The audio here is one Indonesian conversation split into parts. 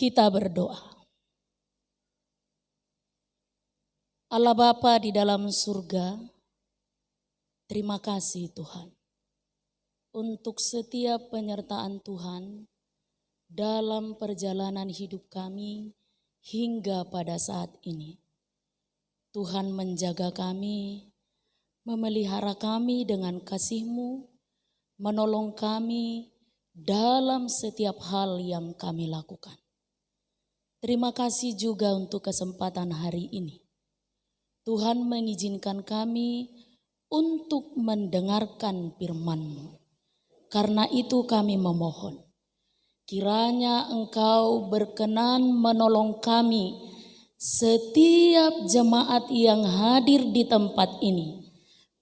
Kita berdoa. Allah Bapa di dalam surga, terima kasih Tuhan untuk setiap penyertaan Tuhan dalam perjalanan hidup kami hingga pada saat ini. Tuhan menjaga kami, memelihara kami dengan kasih-Mu, menolong kami dalam setiap hal yang kami lakukan. Terima kasih juga untuk kesempatan hari ini. Tuhan mengizinkan kami untuk mendengarkan firman-Mu. Karena itu kami memohon, kiranya Engkau berkenan menolong kami, setiap jemaat yang hadir di tempat ini,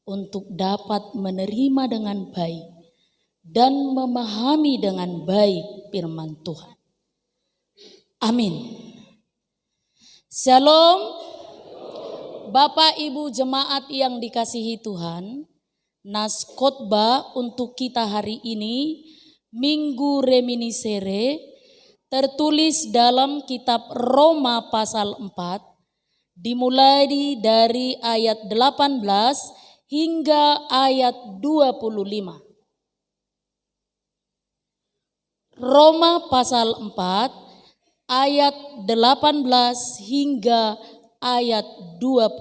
untuk dapat menerima dengan baik dan memahami dengan baik firman Tuhan. Amin. Shalom. Bapak Ibu jemaat yang dikasihi Tuhan, nas khotbah untuk kita hari ini, Minggu Reminiscere, tertulis dalam kitab Roma pasal 4, dimulai dari ayat 18 hingga ayat 25. Roma pasal 4 ayat 18 hingga ayat 25.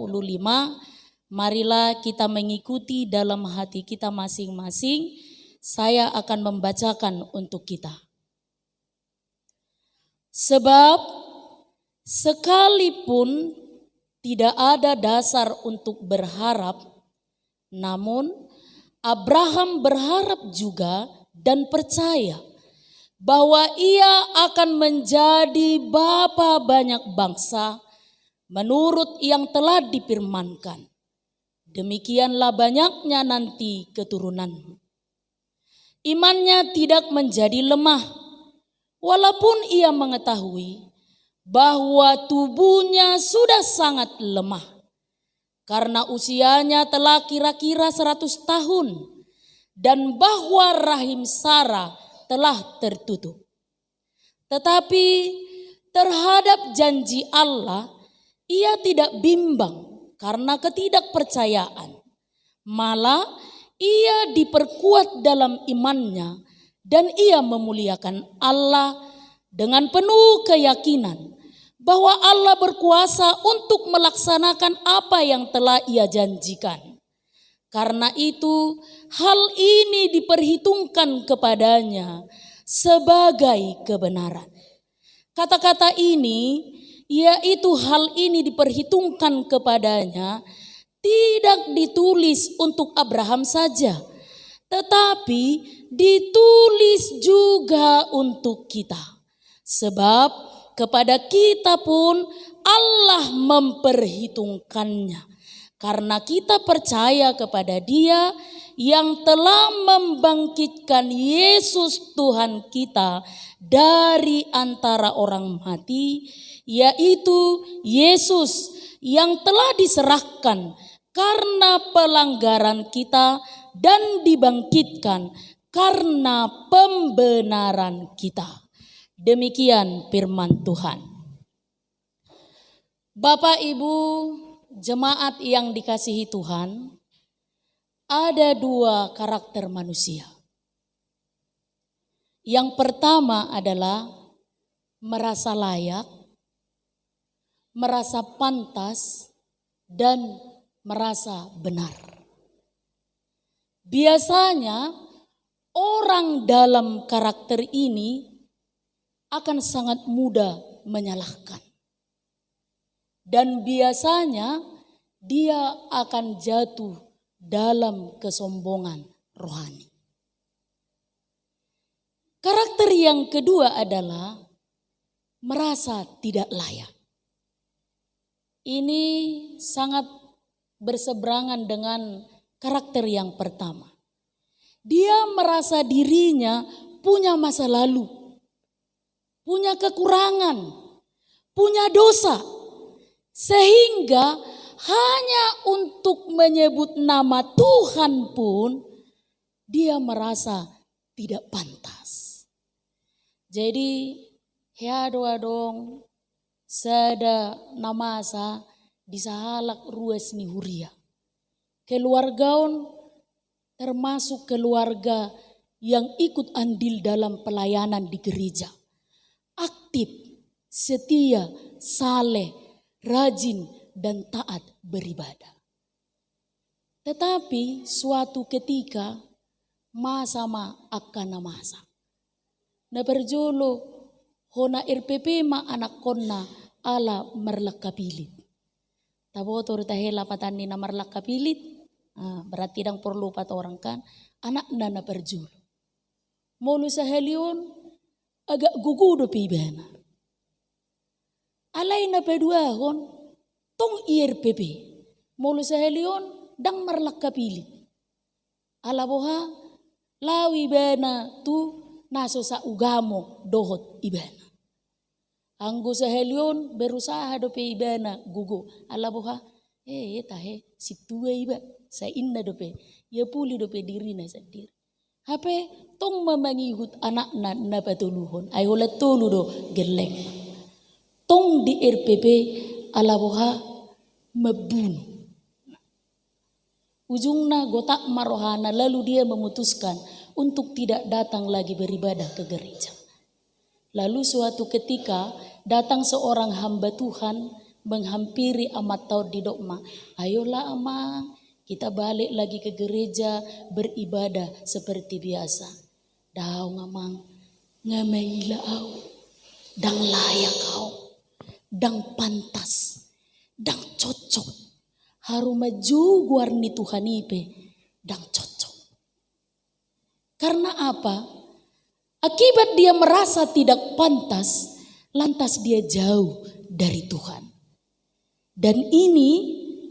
Marilah kita mengikuti dalam hati kita masing-masing. Saya akan membacakan untuk kita. Sebab sekalipun tidak ada dasar untuk berharap, namun Abraham berharap juga dan percaya bahwa ia akan menjadi bapa banyak bangsa menurut yang telah difirmankan. Demikianlah banyaknya nanti keturunanmu. Imannya tidak menjadi lemah, walaupun ia mengetahui bahwa tubuhnya sudah sangat lemah, karena usianya telah kira-kira 100 tahun, dan bahwa rahim Sarah telah tertutup. Tetapi terhadap janji Allah, ia tidak bimbang karena ketidakpercayaan. Malah ia diperkuat dalam imannya dan ia memuliakan Allah dengan penuh keyakinan bahwa Allah berkuasa untuk melaksanakan apa yang telah ia janjikan. Karena itu hal ini diperhitungkan kepadanya sebagai kebenaran. Kata-kata ini, yaitu hal ini diperhitungkan kepadanya, tidak ditulis untuk Abraham saja, tetapi ditulis juga untuk kita. Sebab kepada kita pun Allah memperhitungkannya. Karena kita percaya kepada Dia yang telah membangkitkan Yesus Tuhan kita dari antara orang mati, yaitu Yesus yang telah diserahkan karena pelanggaran kita dan dibangkitkan karena pembenaran kita. Demikian firman Tuhan. Bapak Ibu jemaat yang dikasihi Tuhan, ada dua karakter manusia. Yang pertama adalah merasa layak, merasa pantas, dan merasa benar. Biasanya orang dalam karakter ini akan sangat mudah menyalahkan. Dan biasanya dia akan jatuh dalam kesombongan rohani. Karakter yang kedua adalah merasa tidak layak. Ini sangat berseberangan dengan karakter yang pertama. Dia merasa dirinya punya masa lalu, punya kekurangan, punya dosa. Sehingga hanya untuk menyebut nama Tuhan pun dia merasa tidak pantas. Jadi Heado adong sada namasa disahalak ruas ni huria. Keluargaon termasuk keluarga yang ikut andil dalam pelayanan di gereja. Aktif, setia, saleh, rajin, dan taat beribadah. Tetapi suatu ketika masa-ma akan masa. Na berjolo hona RPP ma anak konna ala merlakapilit. Tabotor tahela patani na merlakapilit. Berarti dang perlu pat orang kan. Anak na berjolo. Molu sa helion agak gugudo pibena. Alay na peduahon tong IRPP. Molu sa helion dang merlakapilit. Alaboha lawi bena tu naso sa ugamo dohot ibena. Anggo sa helion berusaha dope ibena gugu. Alaboha tahe situa iba sa inna dope. Ya puli dope diri na sendiri. Hape tong memangihut anak na patuluhon. Ay ulat tulu do geleng. Tong di RPP alaboha membunuh. Ujungnya gotak marohana lalu dia memutuskan untuk tidak datang lagi beribadah ke gereja. Lalu suatu ketika datang seorang hamba Tuhan menghampiri amat taud di dokma. Ayolah amang, kita balik lagi ke gereja beribadah seperti biasa. Daung amang, ngamaila au, dang layak au, dang pantas, dang cocok. Haru maju guarni Tuhan ipe dang cocok. Karena apa? Akibat dia merasa tidak pantas, lantas dia jauh dari Tuhan. Dan ini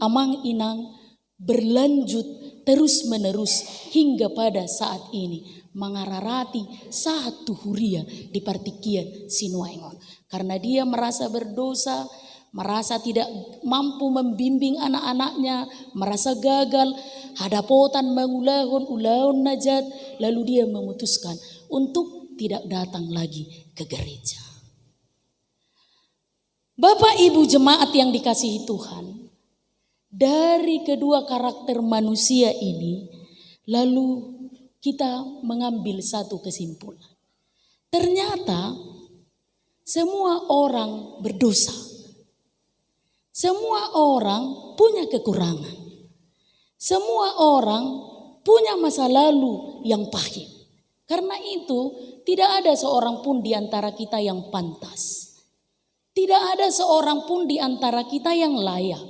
amang inang berlanjut terus menerus hingga pada saat ini mengararati saat tuhuria di partikian Sinuaingon. Karena dia merasa berdosa, merasa tidak mampu membimbing anak-anaknya, merasa gagal, hadapotan ulaun najat, lalu dia memutuskan untuk tidak datang lagi ke gereja. Bapak Ibu jemaat yang dikasihi Tuhan, dari kedua karakter manusia ini, lalu kita mengambil satu kesimpulan. Ternyata semua orang berdosa. Semua orang punya kekurangan. Semua orang punya masa lalu yang pahit. Karena itu tidak ada seorang pun di antara kita yang pantas. Tidak ada seorang pun di antara kita yang layak.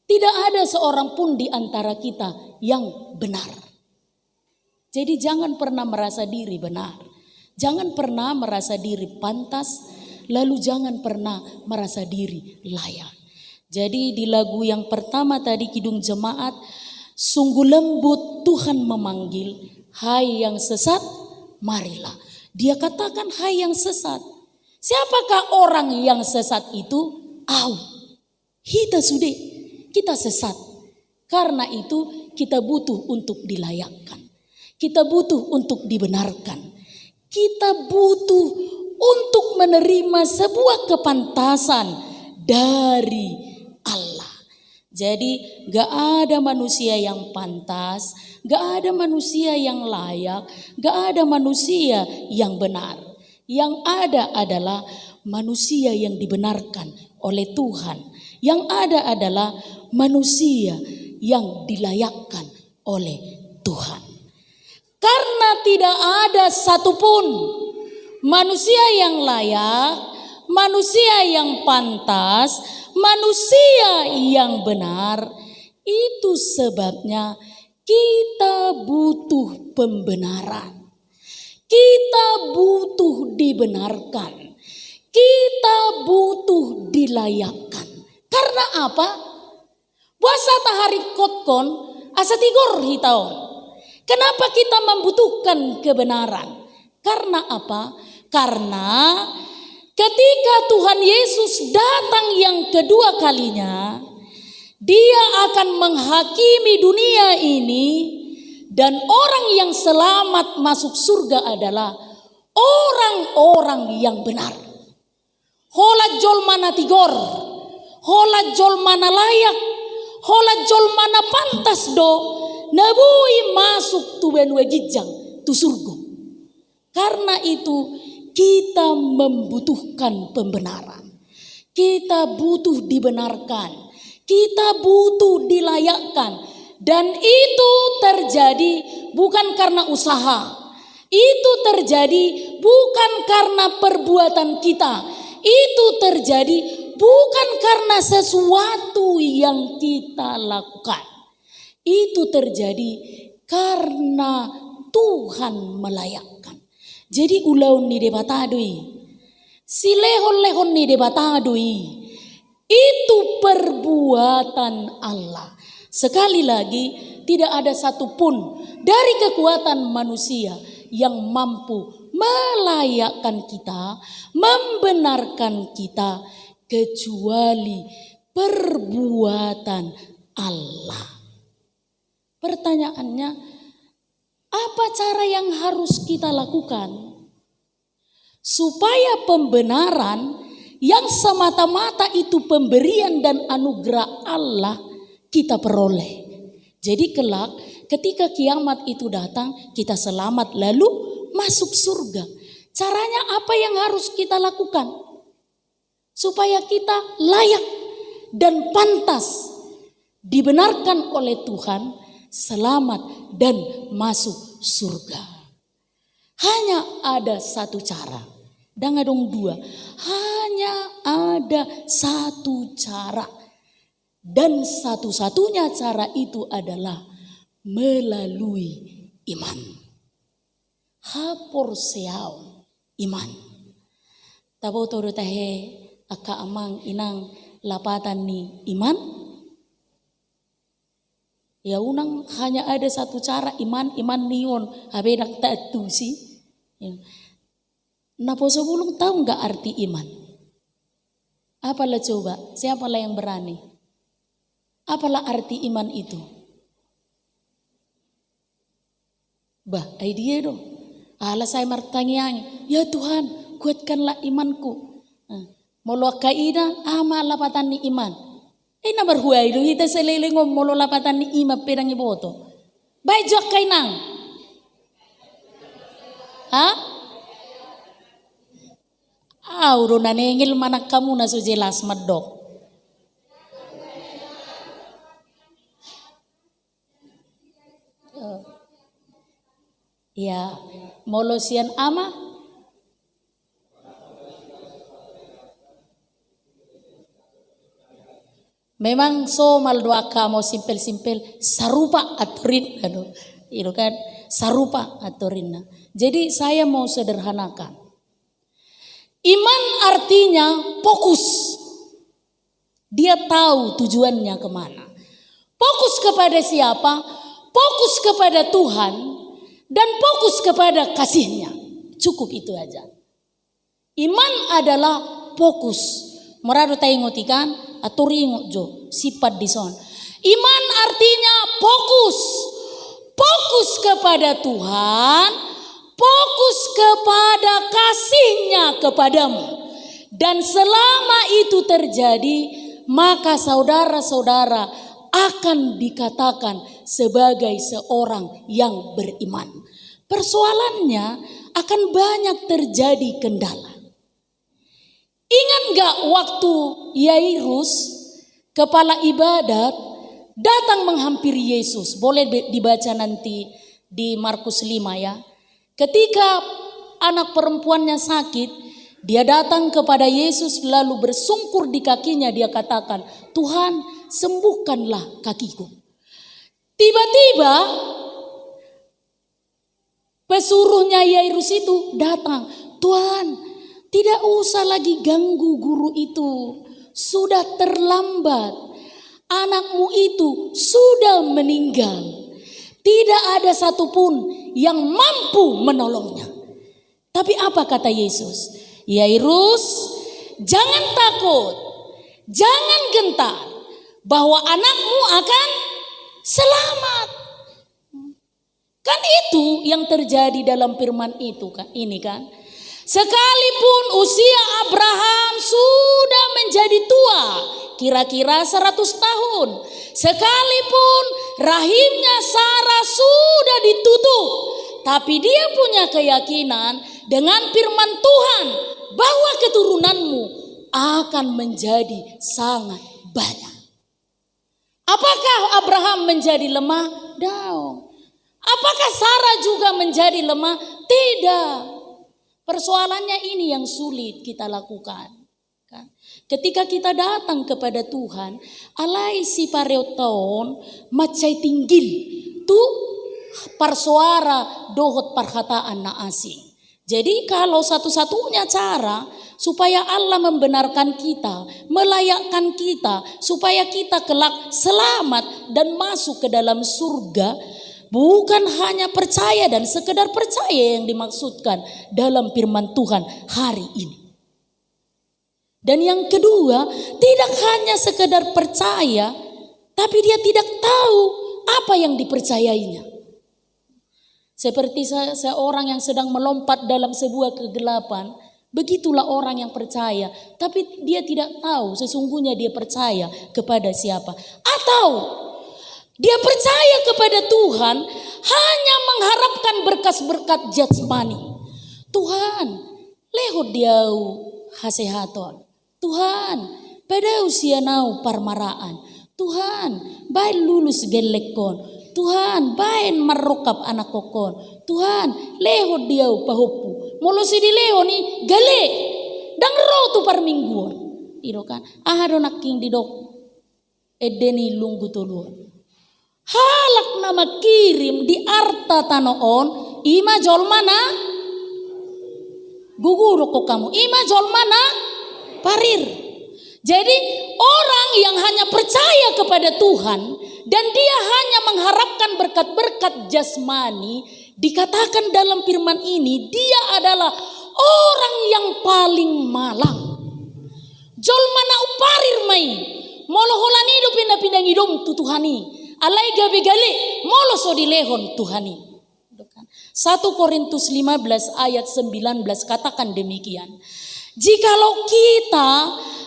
Tidak ada seorang pun di antara kita yang benar. Jadi jangan pernah merasa diri benar. Jangan pernah merasa diri pantas. Lalu jangan pernah merasa diri layak. Jadi di lagu yang pertama tadi Kidung Jemaat, sungguh lembut Tuhan memanggil, hai yang sesat, marilah. Dia katakan hai yang sesat. Siapakah orang yang sesat itu? Kita sesat. Karena itu kita butuh untuk dilayakkan. Kita butuh untuk dibenarkan. Kita butuh untuk menerima sebuah kepantasan dari Allah. Jadi gak ada manusia yang pantas, gak ada manusia yang layak, gak ada manusia yang benar. Yang ada adalah manusia yang dibenarkan oleh Tuhan. Yang ada adalah manusia yang dilayakkan oleh Tuhan. Karena tidak ada satupun manusia yang layak, manusia yang pantas, manusia yang benar, itu sebabnya kita butuh pembenaran. Kita butuh dibenarkan. Kita butuh dilayakkan. Karena apa? Puasa tahari kotkon asatigor hitaon. Kenapa kita membutuhkan kebenaran? Karena apa? Karena ketika Tuhan Yesus datang yang kedua kalinya, Dia akan menghakimi dunia ini, dan orang yang selamat masuk surga adalah orang-orang yang benar. Hola jol mana tigor, hola jol mana layak, hola jol mana pantas do, nabui masuk tu benwe gijang tu surga. Karena itu kita membutuhkan pembenaran. Kita butuh dibenarkan. Kita butuh dilayakkan. Dan itu terjadi bukan karena usaha. Itu terjadi bukan karena perbuatan kita. Itu terjadi bukan karena sesuatu yang kita lakukan. Itu terjadi karena Tuhan melayakkan. Jadi ulaun ni debatadui, si lehon-lehon ni debatadui, itu perbuatan Allah. Sekali lagi, tidak ada satupun dari kekuatan manusia yang mampu melayakkan kita, membenarkan kita, kecuali perbuatan Allah. Pertanyaannya, apa cara yang harus kita lakukan supaya pembenaran yang semata-mata itu pemberian dan anugerah Allah kita peroleh? Jadi kelak ketika kiamat itu datang, kita selamat lalu masuk surga. Caranya apa yang harus kita lakukan supaya kita layak dan pantas dibenarkan oleh Tuhan, selamat dan masuk surga? Hanya ada satu cara. Dan dong dua. Hanya ada satu cara. Dan satu-satunya cara itu adalah melalui iman. Hapor seau iman. Tabo toro tahe aka amang inang lapatan ni iman. Ya unang hanya ada satu cara iman nion habe nak taatu sih. Ya. Napo sebelum tahu nggak arti iman? Apalah coba? Siapalah yang berani? Apalah arti iman itu? Bah, idea dong. Allah saya martangiang, ya Tuhan, kuatkanlah imanku. Molo kaida ama lapatan ni iman. Ina berhuai do hita selele ngom molo lapatan ni ima pedang iboto. Bai jok kay nang. Ha? Auro nanengil manak kamu na so jelas madok. Ya, molo sian ama. Memang so mal doa kamu simpel-simpel sarupa aturin itu kan sarupa aturin. Jadi saya mau sederhanakan. Iman artinya fokus. Dia tahu tujuannya kemana. Fokus kepada siapa? Fokus kepada Tuhan dan fokus kepada kasihnya. Cukup itu aja. Iman adalah fokus. Meradu tayo ngotikan atau ringo jo sifat dison. Iman artinya fokus. Fokus kepada Tuhan, fokus kepada kasihnya kepadamu. Dan selama itu terjadi, maka saudara-saudara akan dikatakan sebagai seorang yang beriman. Persoalannya akan banyak terjadi kendala. Ingat gak waktu Yairus, kepala ibadat, datang menghampiri Yesus? Boleh dibaca nanti di Markus 5 ya. Ketika anak perempuannya sakit, dia datang kepada Yesus lalu bersungkur di kakinya. Dia katakan, Tuhan sembuhkanlah kakiku. Tiba-tiba pesuruhnya Yairus itu datang. Tuhan, tidak usah lagi ganggu guru itu. Sudah terlambat. Anakmu itu sudah meninggal. Tidak ada satupun yang mampu menolongnya. Tapi apa kata Yesus? Yairus, jangan takut. Jangan gentar. Bahwa anakmu akan selamat. Kan itu yang terjadi dalam firman itu kan, ini kan. Sekalipun usia Abraham sudah menjadi tua, kira-kira 100 tahun. Sekalipun rahimnya Sarah sudah ditutup, tapi dia punya keyakinan dengan firman Tuhan bahwa keturunanmu akan menjadi sangat banyak. Apakah Abraham menjadi lemah? Dong. Apakah Sarah juga menjadi lemah? Tidak. Persoalannya ini yang sulit kita lakukan. Ketika kita datang kepada Tuhan, alai si pareoton macai tinggil tu parsuara dohot perkataan na asing. Jadi kalau satu-satunya cara supaya Allah membenarkan kita, melayakkan kita, supaya kita kelak selamat dan masuk ke dalam surga, bukan hanya percaya dan sekedar percaya yang dimaksudkan dalam firman Tuhan hari ini. Dan yang kedua, tidak hanya sekedar percaya, tapi dia tidak tahu apa yang dipercayainya. Seperti seorang yang sedang melompat dalam sebuah kegelapan, begitulah orang yang percaya, tapi dia tidak tahu sesungguhnya dia percaya kepada siapa. Atau dia percaya kepada Tuhan hanya mengharapkan berkas-berkat jasmani. Tuhan, lehot diau hasehaton. Tuhan, pada usia nau parmaraan. Tuhan, baik lulus gelekon. Tuhan, baik marokap anak kokon. Tuhan, lehot diau pahupu. Molo si di leo ni gale. Dang ro tu parmingguon. Iro kan, ahado naking didok. Edeni lunggu tuluon. Halak nama kirim di arta tanoon. Ima jol mana? Guguro ko kamu. Ima jol mana? Parir. Jadi orang yang hanya percaya kepada Tuhan dan dia hanya mengharapkan berkat-berkat jasmani, dikatakan dalam firman ini dia adalah orang yang paling malang. Jol mana uparir mai. Molo holan hidup pindah-pindah ngidom tu Tuhani. Alai gabe gale molo so dilehon Tuhani. 1 Korintus 15 ayat 19 katakan demikian. Jikalau kita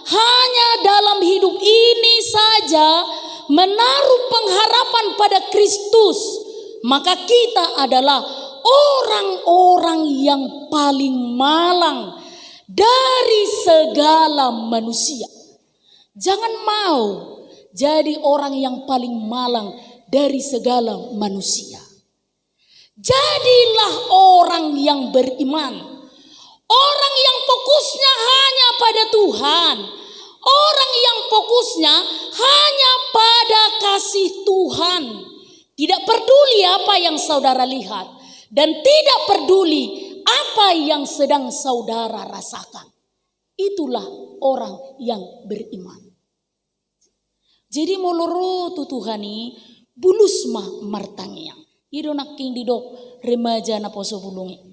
hanya dalam hidup ini saja menaruh pengharapan pada Kristus, maka kita adalah orang-orang yang paling malang dari segala manusia. Jangan mau jadi orang yang paling malang dari segala manusia. Jadilah orang yang beriman. Orang yang fokusnya hanya pada Tuhan. Orang yang fokusnya hanya pada kasih Tuhan. Tidak peduli apa yang saudara lihat. Dan tidak peduli apa yang sedang saudara rasakan. Itulah orang yang beriman. Jadi moloro tu Tuhani bulus mah martangiang. Ido naking didok remaja na poso bulungi.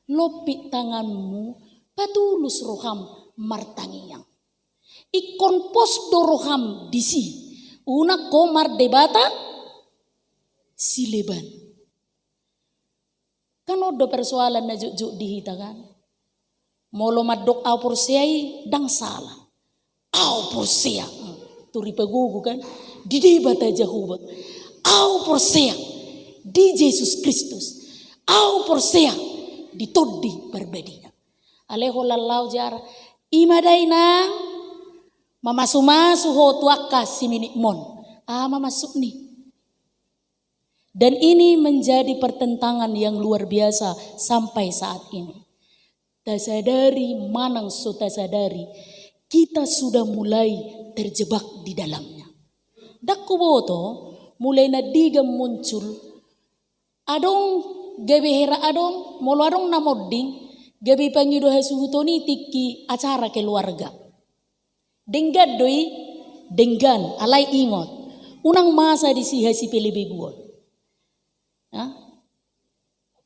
Lopi tanganmu patulus roham martangiang. Ikon pos do roham disi. Una komar debata sileban. Kan odo persoalan na juk dihita kan. Molo madok au porsiai dang salah. Au porsia. Turi pegugu kan. Di debata jahubat. Au porsia. Di Yesus Kristus. Au porsia. Ditodi berbeda. Aleho lalau jar. Imadai nang. Mamasumasu ho tuaka siminik mon. Mamasuk nih. Dan ini menjadi pertentangan yang luar biasa sampai saat ini. Tasadari manang so tasadari. Kita sudah mulai terjebak di dalamnya. Dakuboto mulai nadigam muncul. Adong gabi hera adong molo adong namodding gabi pangido hasuhutoni tiki acara keluarga. Denggad doi denggan alai ingot. Unang masa di si hasi pelibiguan.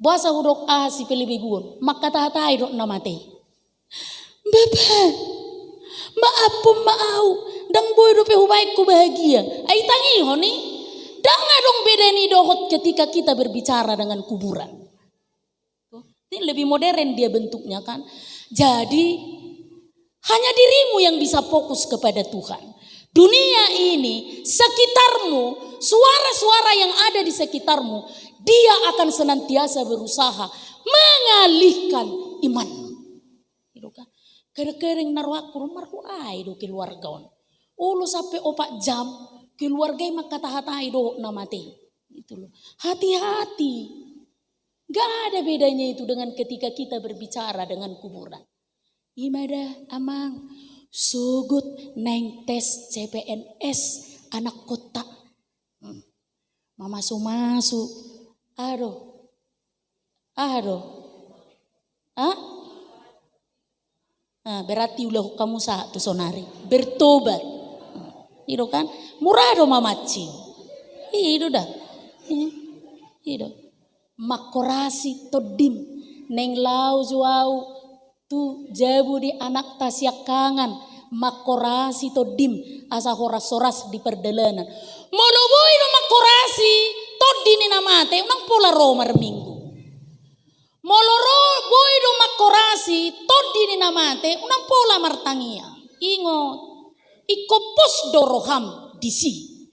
Bahasa huruf A si pelibiguan. Maka tahatai dok namate. Bapak, maaf pun maau. Dang boy dope hubaik ku bahagia. Ai tangi honi. Dang adong beda ni dohot ketika kita berbicara dengan kuburan. Ini lebih modern dia bentuknya kan. Jadi hanya dirimu yang bisa fokus kepada Tuhan. Dunia ini, sekitarmu, suara-suara yang ada di sekitarmu, dia akan senantiasa berusaha mengalihkan imanmu. Kering naruh marhuai do keluarga. Ulu sampai 4 jam keluarga mak kata-hatai do namate. Itu loh. Hati-hati. Gak ada bedanya itu dengan ketika kita berbicara dengan kuburan. Imada amang sugut neng tes CPNS anak kota. Mama masuk. Aduh. Berarti ulah kamu satu sonari bertobat. Itu kan murah do mamaci. Itu dah. Itu. Makorasi todim neng lau juau tu jabu di anak tasyak kangan makorasi todim asa horas-horas di perdalanan moloboi no makorasi todini namate unang pola romar minggu moloro boy do makorasi todini namate unang pola martangia ingot ikopos do roham disi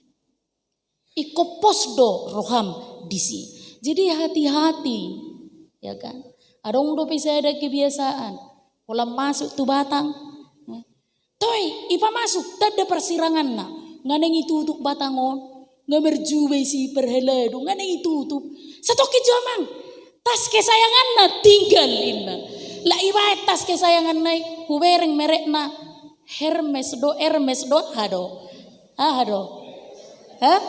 ikopos do roham disi. Jadi hati-hati, ya kan? Adong do bisa ada kebiasaan, kalau masuk tu batang, toy, ipa masuk, tak ada persirangan na, nganeng itu tutup batangon, nggak berjube si perheladu, nganeng itu tutup, satoki jamang, tas kesayangan na tinggalin na, lah iba tas kesayangan na, hubereng merek na, Hermes do, hado, hah?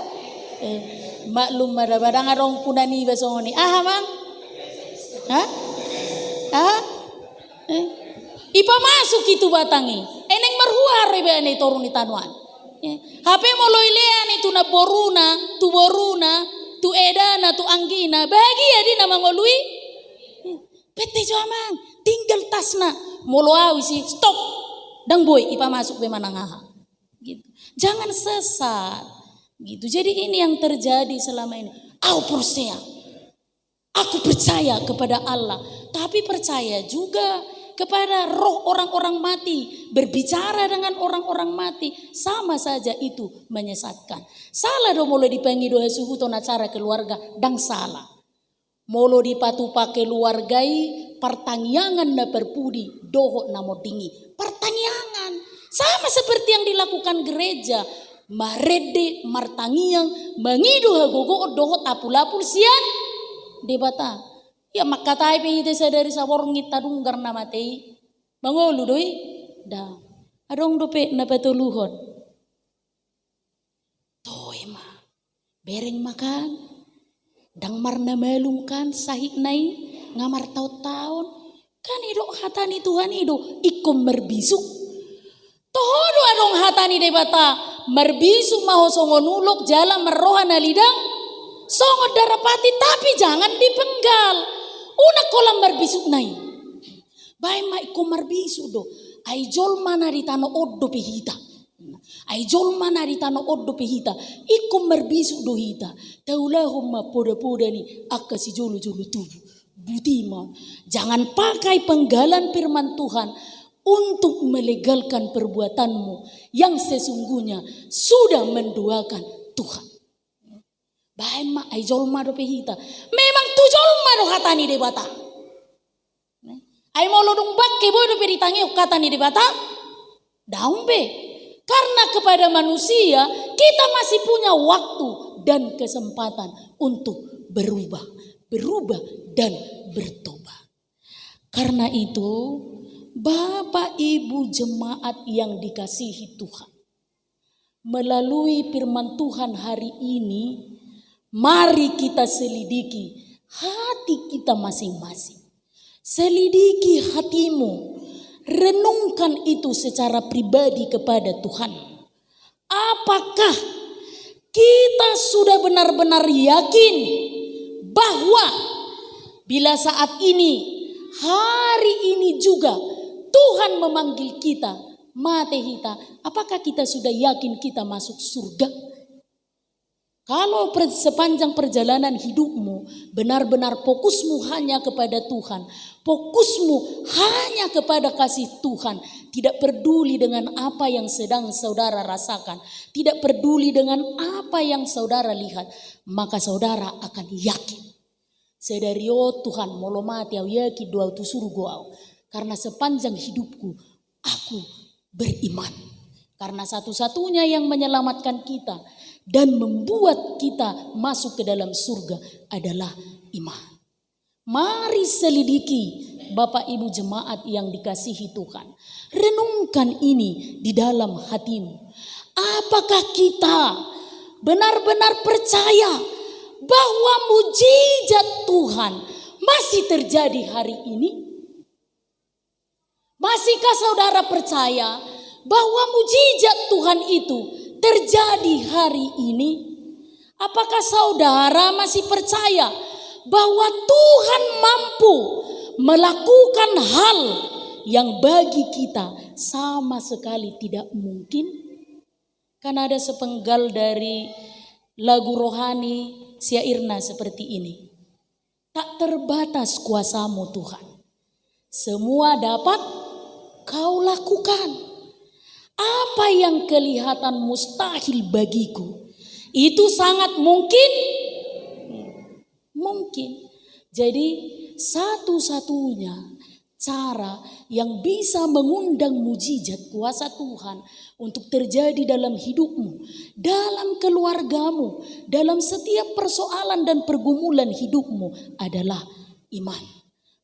Maklum badang arong punani besongoni mang ipa masuk itu batangi eneng marhuar rebane torun di tanuan HP moloilean itu na boruna tu edana tu anggina bahagia di nama ngolui pete jamang tinggal tasna moloawi si stop dang boy ipa masuk be manangaha gitu jangan sesat gitu. Jadi ini yang terjadi selama ini. Aku percaya kepada Allah, tapi percaya juga kepada roh orang-orang mati. Berbicara dengan orang-orang mati sama saja itu menyesatkan. Salah do mulai dipanggil doa suhu ton acara keluarga dan salah. Molo dipatupa keluargai pertanyaan na perpudi doho namo tinggi. Pertanyaan sama seperti yang dilakukan gereja. Marede martangiang mangidu hagogo dohot apulapul sian debata ya makatai pengite sadari saborong ngita dunggar namatei mangolu doi da adong dope na patuluhon toy ma bereng makan dang marna melungkan sahik nai ngamar taun kan ido hatani Tuhan ido ikom merbisuk tohodo adong hatani debata merbisu maho songo nuluk jalan merohana lidang songo darapati tapi jangan dipenggal una kolam merbisuk nai bai mai ko merbisu do ai jol mana di tano oddo pehita ai jol mana di tano oddo pehita ikom merbisu do hita taulahumma poda-poda ni akasi jolu-jolu tubuh butima jangan pakai penggalan firman Tuhan untuk melegalkan perbuatanmu yang sesungguhnya sudah menduakan Tuhan. Baik mak aijol mado pehita. Memang tujol mado hatani debata. Ai molodung bakke bodo peritangi katani debata. Daun be. Karena kepada manusia kita masih punya waktu dan kesempatan untuk berubah dan bertobat. Karena itu Bapak Ibu jemaat yang dikasihi Tuhan, melalui firman Tuhan hari ini, mari kita selidiki hati kita masing-masing. Selidiki hatimu, renungkan itu secara pribadi kepada Tuhan. Apakah kita sudah benar-benar yakin bahwa bila saat ini, hari ini juga Tuhan memanggil kita, mate hita, apakah kita sudah yakin kita masuk surga? Kalau sepanjang perjalanan hidupmu benar-benar fokusmu hanya kepada Tuhan, fokusmu hanya kepada kasih Tuhan, tidak peduli dengan apa yang sedang saudara rasakan, tidak peduli dengan apa yang saudara lihat, maka saudara akan yakin. Sedario Tuhan molo mati au yakin doa tu surga au. Karena sepanjang hidupku aku beriman. Karena satu-satunya yang menyelamatkan kita dan membuat kita masuk ke dalam surga adalah iman. Mari selidiki Bapak Ibu jemaat yang dikasihi Tuhan. Renungkan ini di dalam hatimu. Apakah kita benar-benar percaya bahwa mujizat Tuhan masih terjadi hari ini? Masihkah saudara percaya bahwa mujizat Tuhan itu terjadi hari ini? Apakah saudara masih percaya bahwa Tuhan mampu melakukan hal yang bagi kita sama sekali tidak mungkin? Kan ada sepenggal dari lagu rohani syairna seperti ini. Tak terbatas kuasamu Tuhan, semua dapat kau lakukan. Apa yang kelihatan mustahil bagiku, itu sangat mungkin. Mungkin. Jadi satu-satunya cara yang bisa mengundang mujizat kuasa Tuhan untuk terjadi dalam hidupmu, dalam keluargamu, dalam setiap persoalan dan pergumulan hidupmu adalah iman.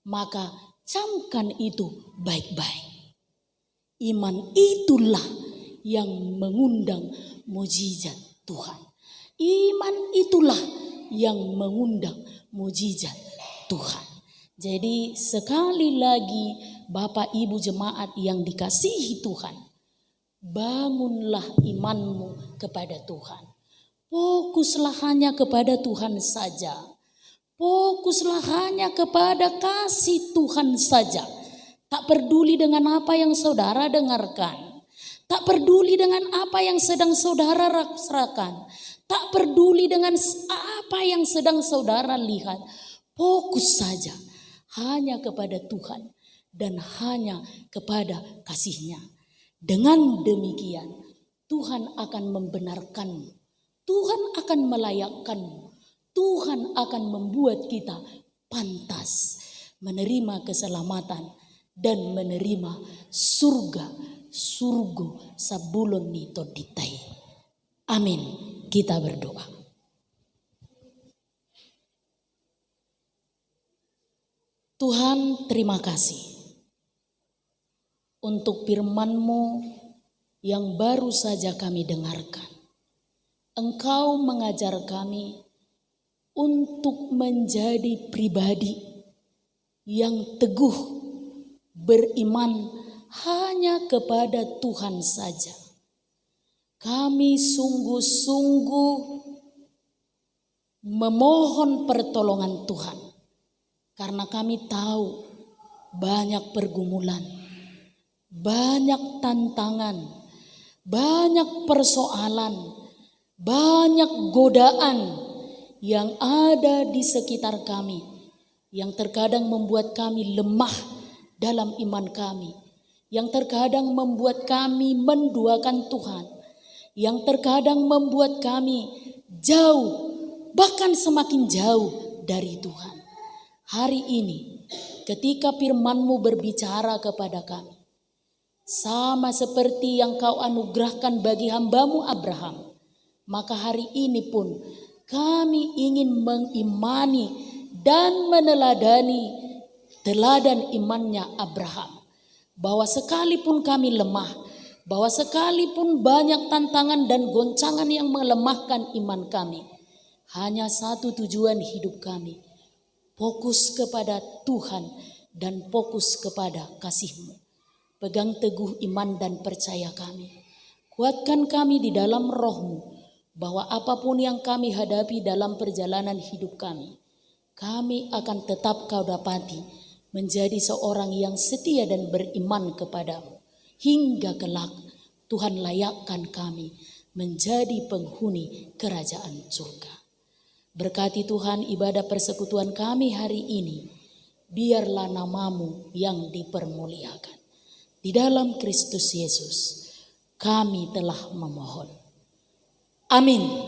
Maka camkan itu baik-baik. Iman itulah yang mengundang mujizat Tuhan. Iman itulah yang mengundang mujizat Tuhan. Jadi sekali lagi Bapak Ibu jemaat yang dikasihi Tuhan, bangunlah imanmu kepada Tuhan. Fokuslah hanya kepada Tuhan saja. Fokuslah hanya kepada kasih Tuhan saja. Tak peduli dengan apa yang saudara dengarkan. Tak peduli dengan apa yang sedang saudara rasakan. Tak peduli dengan apa yang sedang saudara lihat. Fokus saja hanya kepada Tuhan dan hanya kepada kasih-Nya. Dengan demikian Tuhan akan membenarkanmu. Tuhan akan melayakkanmu. Tuhan akan membuat kita pantas menerima keselamatan dan menerima surga sabulon nito ditai. Amin. Kita berdoa. Tuhan, terima kasih untuk firman-Mu yang baru saja kami dengarkan. Engkau mengajar kami untuk menjadi pribadi yang teguh beriman hanya kepada Tuhan saja. Kami sungguh-sungguh memohon pertolongan Tuhan. Karena kami tahu banyak pergumulan, banyak tantangan, banyak persoalan, banyak godaan yang ada di sekitar kami. Yang terkadang membuat kami lemah dalam iman kami, yang terkadang membuat kami menduakan Tuhan, yang terkadang membuat kami jauh, bahkan semakin jauh dari Tuhan. Hari ini ketika firman-Mu berbicara kepada kami, sama seperti yang Kau anugerahkan bagi hamba-Mu Abraham, maka hari ini pun kami ingin mengimani dan meneladani teladan imannya Abraham. Bahwa sekalipun kami lemah, bahwa sekalipun banyak tantangan dan goncangan yang melemahkan iman kami, hanya satu tujuan hidup kami, fokus kepada Tuhan dan fokus kepada kasih-Mu. Pegang teguh iman dan percaya kami. Kuatkan kami di dalam roh-Mu, bahwa apapun yang kami hadapi dalam perjalanan hidup kami akan tetap Kau dapati menjadi seorang yang setia dan beriman kepadamu. Hingga kelak Tuhan layakkan kami menjadi penghuni kerajaan surga. Berkati Tuhan ibadah persekutuan kami hari ini. Biarlah namamu yang dipermuliakan. Di dalam Kristus Yesus kami telah memohon. Amin.